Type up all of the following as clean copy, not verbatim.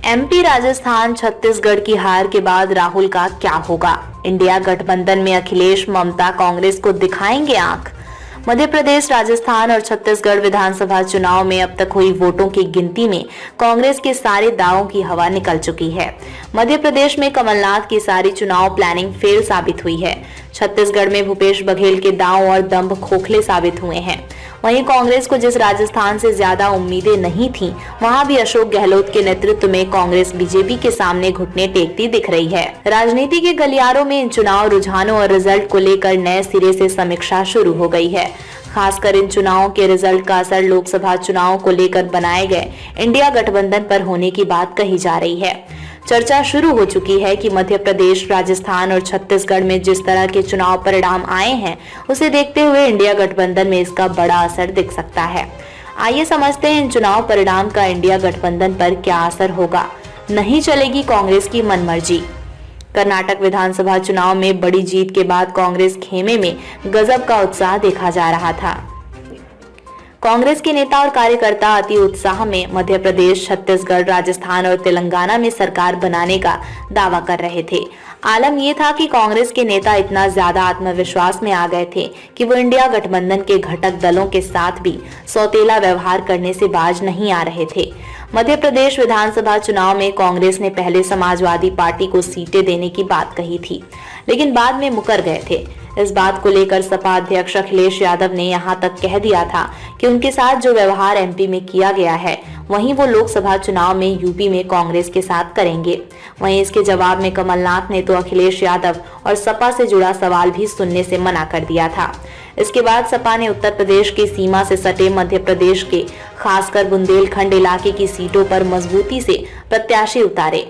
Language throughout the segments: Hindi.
एमपी, राजस्थान, छत्तीसगढ़ की हार के बाद राहुल का क्या होगा? इंडिया गठबंधन में अखिलेश, ममता कांग्रेस को दिखाएंगे आंख? मध्य प्रदेश, राजस्थान और छत्तीसगढ़ विधानसभा चुनाव में अब तक हुई वोटों की गिनती में कांग्रेस के सारे दावों की हवा निकल चुकी है। मध्य प्रदेश में कमलनाथ की सारी चुनाव प्लानिंग फेल साबित हुई है। छत्तीसगढ़ में भूपेश बघेल के दांव और दंभ खोखले साबित हुए हैं। वहीं कांग्रेस को जिस राजस्थान से ज्यादा उम्मीदें नहीं थीं, वहां भी अशोक गहलोत के नेतृत्व में कांग्रेस बीजेपी के सामने घुटने टेकती दिख रही है। राजनीति के गलियारों में इन चुनाव रुझानों और रिजल्ट को लेकर नए सिरे से समीक्षा शुरू हो गई है। खासकर इन चुनावों के रिजल्ट का असर लोकसभा चुनाव को लेकर बनाए गए इंडिया गठबंधन पर होने की बात कही जा रही है। चर्चा शुरू हो चुकी है कि मध्य प्रदेश, राजस्थान और छत्तीसगढ़ में जिस तरह के चुनाव परिणाम आए हैं, उसे देखते हुए इंडिया गठबंधन में इसका बड़ा असर दिख सकता है। आइए समझते हैं इन चुनाव परिणाम का इंडिया गठबंधन पर क्या असर होगा। नहीं चलेगी कांग्रेस की मनमर्जी। कर्नाटक विधानसभा चुनाव में बड़ी जीत के बाद कांग्रेस खेमे में गजब का उत्साह देखा जा रहा था। कांग्रेस के नेता और कार्यकर्ता अति उत्साह में मध्य प्रदेश, छत्तीसगढ़, राजस्थान और तेलंगाना में सरकार बनाने का दावा कर रहे थे। आलम यह था कि कांग्रेस के नेता इतना ज्यादा आत्मविश्वास में आ गए थे कि वो इंडिया गठबंधन के घटक दलों के साथ भी सौतेला व्यवहार करने से बाज नहीं आ रहे थे। मध्य प्रदेश विधानसभा चुनाव में कांग्रेस ने पहले समाजवादी पार्टी को सीटें देने की बात कही थी, लेकिन बाद में मुकर गए थे। इस बात को लेकर सपा अध्यक्ष अखिलेश यादव ने यहां तक कह दिया था कि उनके साथ जो व्यवहार एमपी में किया गया है, वहीं वो लोकसभा चुनाव में यूपी में कांग्रेस के साथ करेंगे। वहीं इसके जवाब में कमलनाथ ने तो अखिलेश यादव और सपा से जुड़ा सवाल भी सुनने से मना कर दिया था। इसके बाद सपा ने उत्तर प्रदेश की सीमा से सटे मध्य प्रदेश के खासकर बुंदेलखंड इलाके की सीटों पर मजबूती से प्रत्याशी उतारे।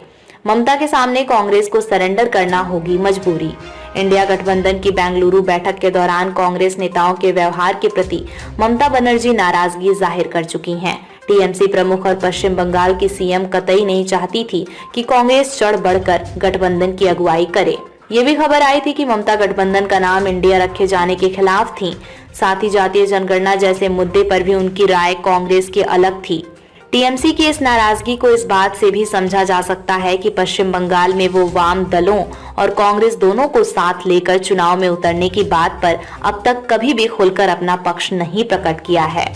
ममता के सामने कांग्रेस को सरेंडर करना होगी मजबूरी। इंडिया गठबंधन की बेंगलुरु बैठक के दौरान कांग्रेस नेताओं के व्यवहार के प्रति ममता बनर्जी नाराजगी जाहिर कर चुकी हैं। टीएमसी प्रमुख और पश्चिम बंगाल की सीएम कतई नहीं चाहती थी कि कांग्रेस चढ़ बढ़कर गठबंधन की अगुवाई करे। ये भी खबर आई थी कि ममता गठबंधन का नाम इंडिया रखे जाने के खिलाफ थी। साथ ही जातीय जनगणना जैसे मुद्दे पर भी उनकी राय कांग्रेस की अलग थी। टीएमसी की इस नाराजगी को इस बात से भी समझा जा सकता है कि पश्चिम बंगाल में वो वाम दलों और कांग्रेस दोनों को साथ लेकर चुनाव में उतरने की बात पर अब तक कभी भी खुलकर अपना पक्ष नहीं प्रकट किया है।